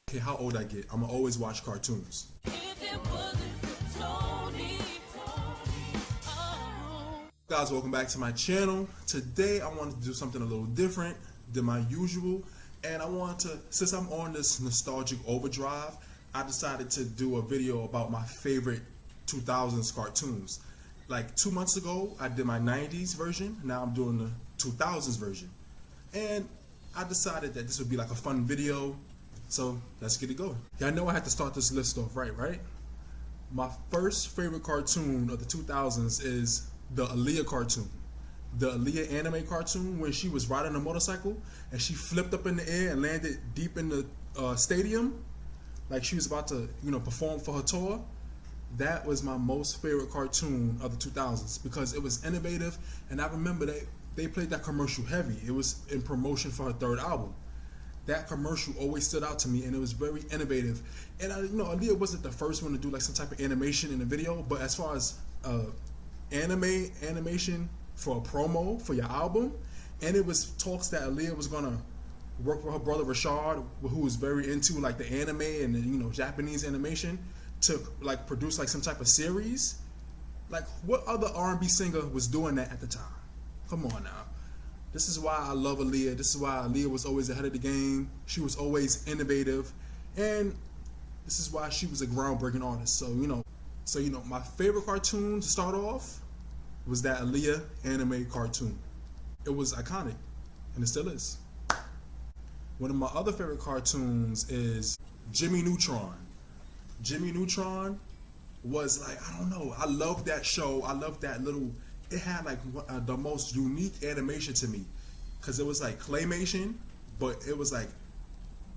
Okay, how old I get, I'ma always watch cartoons. Guys, welcome back to my channel. Today I wanted to do something a little different than my usual, and I wanted to, since I'm on this nostalgic overdrive, I decided to do a video about my favorite 2000s cartoons. Like 2 months ago I did my 90s version, now I'm doing the 2000s version, and I decided that this would be like a fun video, so let's get it going. Y'all know I had to start this list off right? My first favorite cartoon of the 2000s is the Aaliyah cartoon. The Aaliyah anime cartoon where she was riding a motorcycle and she flipped up in the air and landed deep in the stadium like she was about to, perform for her tour. That was my most favorite cartoon of the 2000s because it was innovative, and I remember they played that commercial heavy. It was in promotion for her third album. That commercial always stood out to me, and it was very innovative. And Aaliyah wasn't the first one to do like some type of animation in the video, but as far as animation for a promo for your album, and it was talks that Aaliyah was gonna work with her brother Rashad, who was very into like the anime and Japanese animation, to like produce like some type of series. Like, what other R&B singer was doing that at the time? Come on now. This is why I love Aaliyah. This is why Aaliyah was always ahead of the game. She was always innovative, and this is why she was a groundbreaking artist. So my favorite cartoon to start off was that Aaliyah anime cartoon. It was iconic, and it still is. One of my other favorite cartoons is Jimmy Neutron. Jimmy Neutron was like, I don't know, I love that show. I love that little, it had like the most unique animation to me, because it was like claymation, but it was like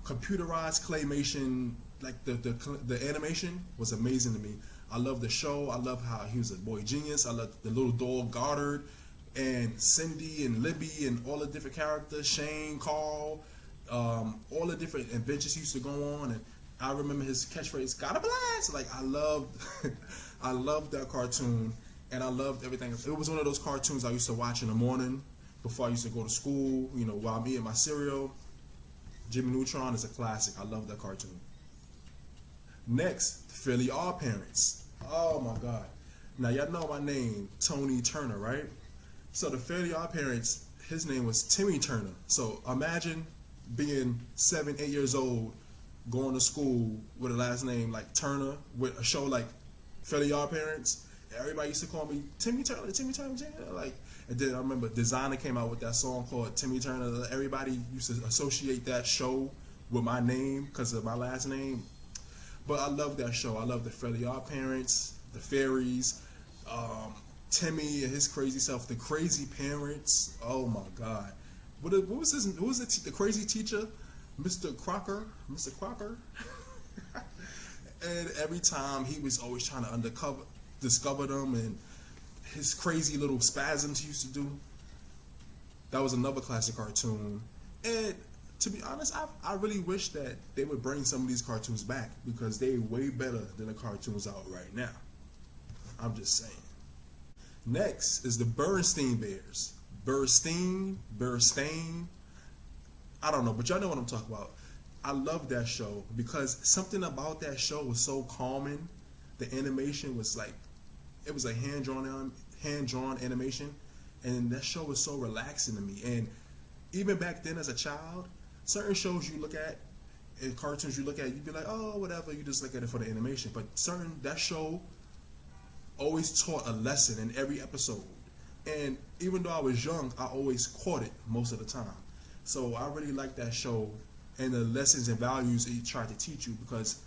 computerized claymation. Like the animation was amazing to me. I love the show. I love how he was a boy genius. I love the little dog Goddard and Cindy and Libby and all the different characters, Shane, Carl, all the different adventures he used to go on. And I remember his catchphrase, "Gotta blast!" Like, I loved that cartoon, and I loved everything. It was one of those cartoons I used to watch in the morning before I used to go to school, while I'm eating my cereal. Jimmy Neutron is a classic. I love that cartoon. Next, Philly OddParents. Oh my God. Now y'all know my name, Tony Turner, right? So the Philly OddParents, his name was Timmy Turner. So imagine being 7, 8 years old, going to school with a last name like Turner, with a show like Philly OddParents. Everybody used to call me Timmy Turner, Timmy Turner, Timmy Turner. Like, and then I remember Designer came out with that song called Timmy Turner. Everybody used to associate that show with my name because of my last name. But I love that show. I love the Philly OddParents, the Fairies, Timmy and his crazy self, the Crazy Parents. Oh my God, what was his? Who was the crazy teacher? Mr. Crocker. And every time he was always trying to discover them, and his crazy little spasms he used to do. That was another classic cartoon. And to be honest, I really wish that they would bring some of these cartoons back, because they're way better than the cartoons out right now. I'm just saying. Next is the Berenstain Bears. Berenstain. I don't know, but y'all know what I'm talking about. I love that show because something about that show was so calming. The animation was like, it was a hand-drawn animation, and that show was so relaxing to me. And even back then as a child, certain shows you look at and cartoons you look at, you'd be like, oh, whatever, you just look at it for the animation. But that show always taught a lesson in every episode. And even though I was young, I always caught it most of the time. So I really like that show and the lessons and values it tried to teach you, because,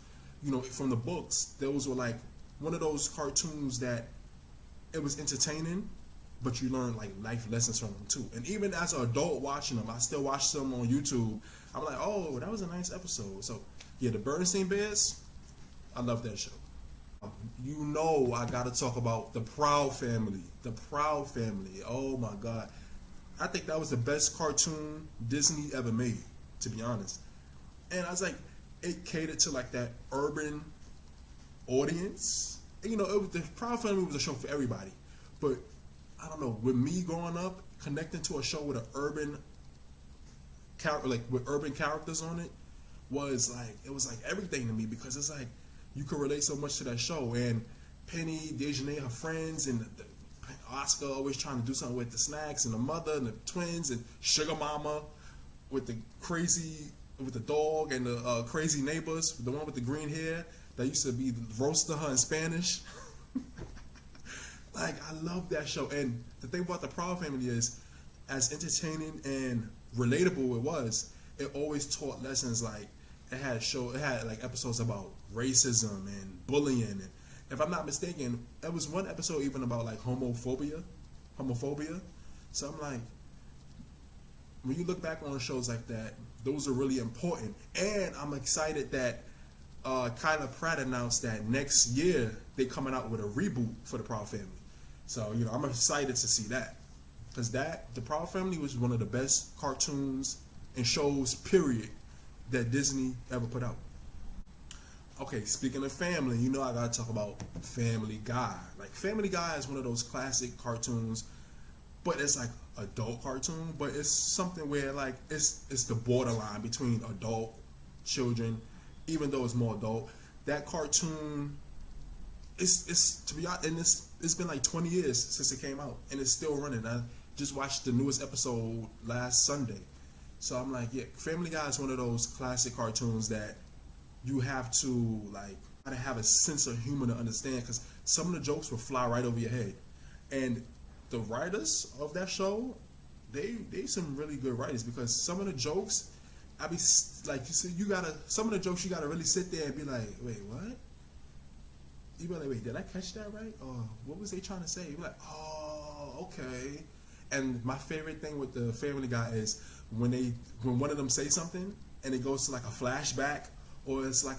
from the books, those were like one of those cartoons that it was entertaining, but you learn like life lessons from them too. And even as an adult watching them, I still watch them on YouTube. I'm like, oh, that was a nice episode. So yeah, the Berenstain Bears, I love that show. I gotta talk about the Proud Family. The Proud Family. Oh my God. I think that was the best cartoon Disney ever made, to be honest. And I was like, it catered to like that urban audience. And, the Proud Family was a show for everybody. But I don't know, with me growing up, connecting to a show with an urban character, like with urban characters on it, was like, it was like everything to me, because it's like you could relate so much to that show. And Penny, Dejanay, her friends, and Oscar always trying to do something with the snacks, and the mother and the twins, and Sugar Mama with the dog, and the crazy neighbors, the one with the green hair that used to be roasting her in Spanish. Like, I love that show. And the thing about the Proud Family is, as entertaining and relatable it always taught lessons. Like, it had like episodes about racism and bullying, and if I'm not mistaken, there was one episode even about like homophobia. So I'm like, when you look back on shows like that, those are really important. And I'm excited that Kyla Pratt announced that next year they coming out with a reboot for the Proud Family. So, you know, I'm excited to see that, because the Proud Family was one of the best cartoons and shows, period, that Disney ever put out. Okay, speaking of family, you know I gotta talk about Family Guy. Like, Family Guy is one of those classic cartoons, but it's like adult cartoon, but it's something where like it's the borderline between adult, children, even though it's more adult. That cartoon, it's to be honest, and it's been like 20 years since it came out, and it's still running. I just watched the newest episode last Sunday, so I'm like, yeah, Family Guy is one of those classic cartoons that you have to like gotta have a sense of humor to understand, because some of the jokes will fly right over your head, and the writers of that show, they some really good writers, because some of the jokes, I be like, you see, some of the jokes you gotta really sit there and be like, wait, what? You be like, wait, did I catch that right? Or what was they trying to say? You be like, oh, okay. And my favorite thing with the Family Guy is when one of them say something and it goes to like a flashback, or it's like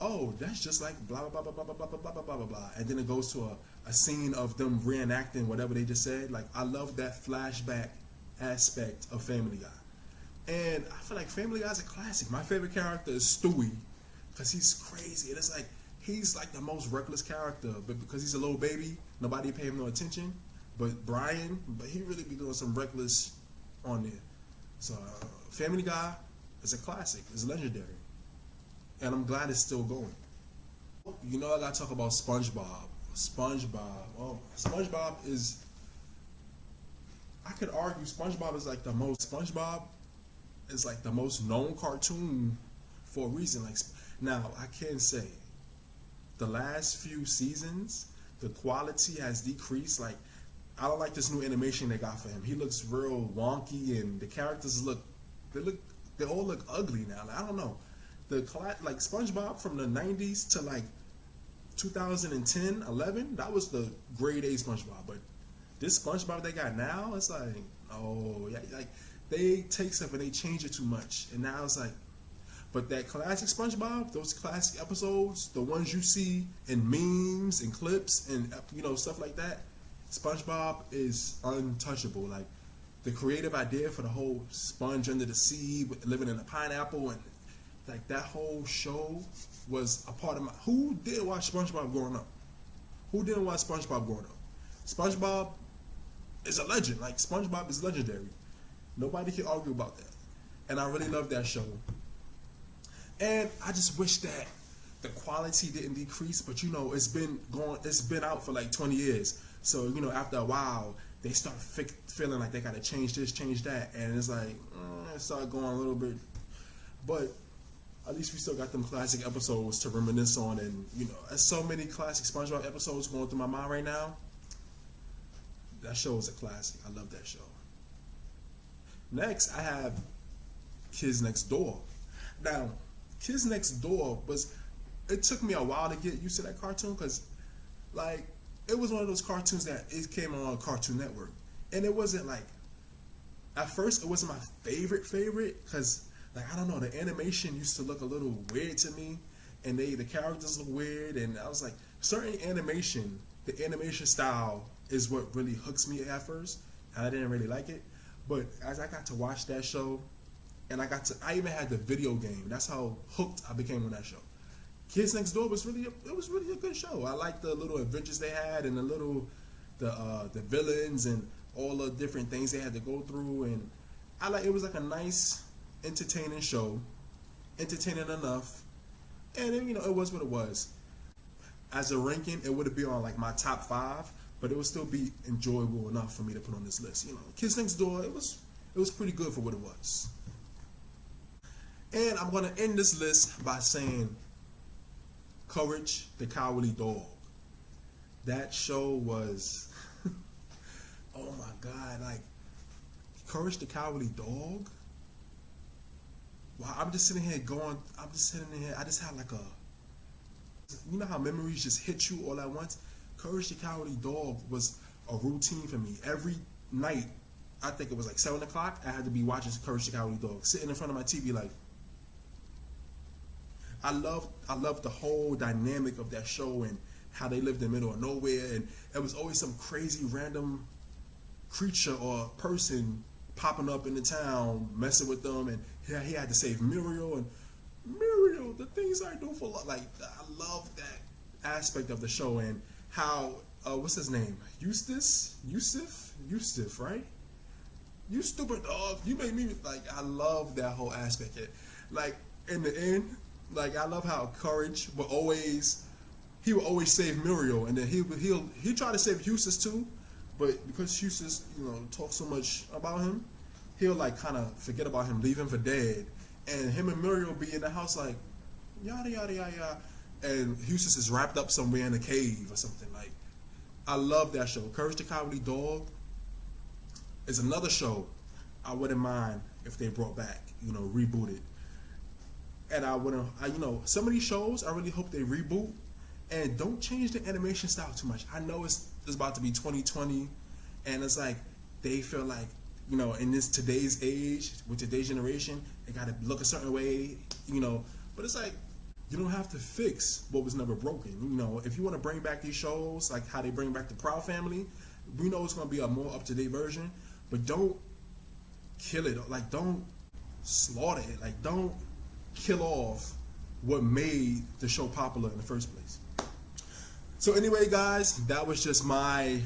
oh, that's just like blah blah blah blah blah blah blah blah blah blah blah, and then it goes to a scene of them reenacting whatever they just said. Like, I love that flashback aspect of Family Guy, and I feel like Family Guy's a classic. My favorite character is Stewie, because he's crazy, and it's like he's like the most reckless character, but because he's a little baby, nobody pay him no attention. But Brian, he really be doing some reckless on there. So Family Guy is a classic. It's legendary, and I'm glad it's still going. You know, I gotta talk about SpongeBob. Oh, SpongeBob is, I could argue SpongeBob is like the most known cartoon for a reason. Like, now I can say the last few seasons the quality has decreased. Like, I don't like this new animation they got for him. He looks real wonky, and the characters they all look ugly now. Like, I don't know. Like SpongeBob from the 90s to like 2010, 11, that was the grade A SpongeBob. But this SpongeBob they got now, it's like, oh yeah, like they take stuff and they change it too much, and now it's like, but that classic SpongeBob, those classic episodes, the ones you see in memes and clips and, you know, stuff like that, SpongeBob is untouchable. Like, the creative idea for the whole sponge under the sea living in a pineapple, and like that whole show was a part of my. Who did watch SpongeBob growing up? Who didn't watch SpongeBob growing up? SpongeBob is a legend. Like, SpongeBob is legendary. Nobody can argue about that. And I really love that show. And I just wish that the quality didn't decrease, but you know, it's been out for like 20 years. So, you know, after a while, they start feeling like they gotta change this, change that, and it's like, it started going a little bit. But at least we still got them classic episodes to reminisce on, and you know, there's so many classic SpongeBob episodes going through my mind right now. That show is a classic. I love that show. Next, I have Kids Next Door. Now, Kids Next Door it took me a while to get used to that cartoon, because like, it was one of those cartoons that it came on Cartoon Network, and it wasn't like, at first it wasn't my favorite, because like, I don't know, the animation used to look a little weird to me, and the characters look weird, and I was like, certain animation, the animation style is what really hooks me at first, and I didn't really like it. But as I got to watch that show, and I even had the video game. That's how hooked I became on that show. Kids Next Door was really a good show. I liked the little adventures they had, and the villains and all the different things they had to go through, and it was like a nice, entertaining show. entertaining enough, and then, it was what it was. As a ranking, it would be on like my top 5, but it would still be enjoyable enough for me to put on this list. Kids Next Door, it was pretty good for what it was. And I'm gonna end this list by saying Courage the Cowardly Dog. That show was oh my god, like Courage the Cowardly Dog. Wow, I'm just sitting here, I just had like how memories just hit you all at once. Courage the Cowardly Dog was a routine for me. Every night, I think it was like 7 o'clock, I had to be watching Courage the Cowardly Dog, sitting in front of my TV like, I loved the whole dynamic of that show and how they lived in the middle of nowhere, and it was always some crazy random creature or person popping up in the town, messing with them, and he had to save Muriel, and Muriel, the things I do for love. Like, I love that aspect of the show, and how what's his name? Yusuf, right? You stupid dog. You made me like. I love that whole aspect. Like in the end, like I love how Courage would always save Muriel, and then he tried to save Yusuf too, but because Yusuf talks so much about him, he'll like kind of forget about him, leave him for dead, and him and Muriel be in the house like yada yada yada, and Yusuf is wrapped up somewhere in a cave or something. Like, I love that show. Courage the Cowardly Dog is another show I wouldn't mind if they brought back, rebooted. And some of these shows I really hope they reboot and don't change the animation style too much. I know it's about to be 2020, and it's like they feel like, in this today's age, with today's generation, they gotta look a certain way, but it's like, you don't have to fix what was never broken. If you want to bring back these shows, like how they bring back the Proud Family, we know it's gonna be a more up-to-date version, but don't kill it. Like, don't slaughter it. Like, don't kill off what made the show popular in the first place. So anyway, guys, that was just my,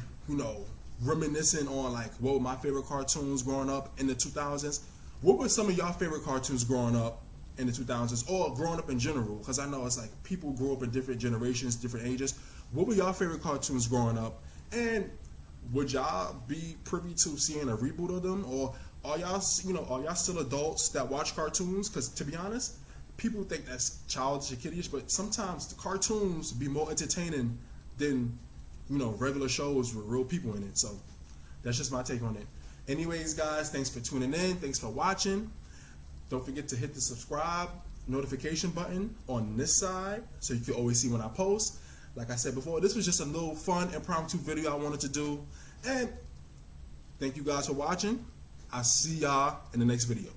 reminiscing on like what were my favorite cartoons growing up in the 2000s. What were some of y'all favorite cartoons growing up in the 2000s, or growing up in general? Because I know it's like people grew up in different generations, different ages. What were y'all favorite cartoons growing up? And would y'all be privy to seeing a reboot of them, or are y'all still adults that watch cartoons? Because to be honest, people think that's childish or kiddish, but sometimes the cartoons be more entertaining than regular shows with real people in it. So that's just my take on it. Anyways, guys, thanks for tuning in. Thanks for watching. Don't forget to hit the subscribe notification button on this side so you can always see when I post. Like I said before, this was just a little fun impromptu video I wanted to do. And thank you guys for watching. I'll see y'all in the next video.